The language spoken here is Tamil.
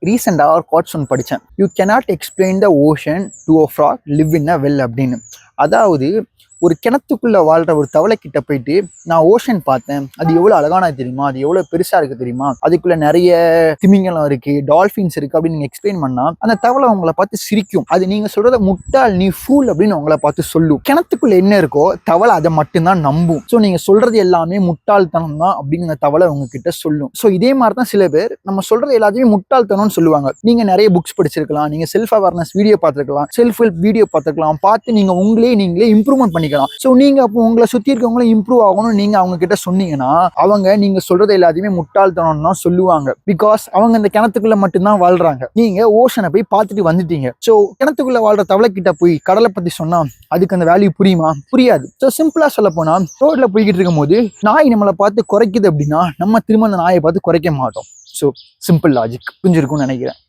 ரீசெண்டாக ஒரு கோட்ஸ் ஒன்று படித்தேன். You cannot explain the ocean to a frog live in a well அப்படின்னு. அதாவது ஒரு கிணத்துக்குள்ள வாழ்ற ஒரு தவளை கிட்ட போயிட்டு நான் ஓஷன் பார்த்தேன், அது எவ்வளவு அழகானது தெரியுமா, அது எவ்வளவு பெருசா இருக்கு தெரியுமா, அதுக்குள்ள நிறைய திமிங்கலம் இருக்கு, டால்பின்ஸ் இருக்கு அப்படின்னு நீங்க எக்ஸ்பிளைன் பண்ணா அந்த தவளை உங்களை பார்த்து சிரிக்கும். அது நீங்க சொல்றத முட்டாள், நீ ஃபூல் அப்படின்னு உங்களை பார்த்து சொல்லும். கிணத்துக்குள்ள என்ன இருக்கோ தவளை அதை மட்டும்தான் நம்பும். ஸோ நீங்க சொல்றது எல்லாமே முட்டாள்தனம் தான் அப்படின்னு அந்த தவளை உங்ககிட்ட சொல்லும். ஸோ இதே மாதிரி தான் சில பேர் நம்ம சொல்றது எல்லாத்தையுமே முட்டாள்தனம்னு சொல்லுவாங்க. நீங்க நிறைய புக்ஸ் படிச்சிருக்கலாம், நீங்க செல்ஃப் அவேர்னஸ் வீடியோ பார்த்துருக்கலாம், செல்ஃப் ஹெல்ப் வீடியோ பார்த்துருக்கலாம், பார்த்து நீங்க நீங்களே இம்ப்ரூவ்மெண்ட் பண்ணிக்கலாம். ஸோ நீங்க அப்போ உங்களை சுத்தி இருக்கவங்களும் இம்ப்ரூவ் ஆகணும் நீங்க அவங்க கிட்ட சொன்னீங்கன்னா அவங்க நீங்க சொல்றது எல்லாத்தையுமே முட்டாள்தனம் தான் சொல்லுவாங்க. பிகாஸ் அவங்க இந்த கிணத்துக்குள்ள மட்டும்தான் வாழ்றாங்க. நீங்க ஓஷனை போய் பார்த்துட்டு வந்துட்டீங்க. ஸோ கிணத்துக்குள்ள வாழ்ற தவளை கிட்ட போய் கடலை பத்தி சொன்னா அதுக்கு அந்த வேல்யூ புரியுமா? புரியாது. ஸோ சிம்பிளா சொல்ல போனா ரோட்ல போய்கிட்டு இருக்கும் போது நாய் நம்மளை பார்த்து குறைக்குது அப்படின்னா நம்ம திரும்ப அந்த நாயை பார்த்து குறைக்க மாட்டோம். ஸோ சிம்பிள் லாஜிக் புரிஞ்சிருக்கும்னு நினைக்கிறேன்.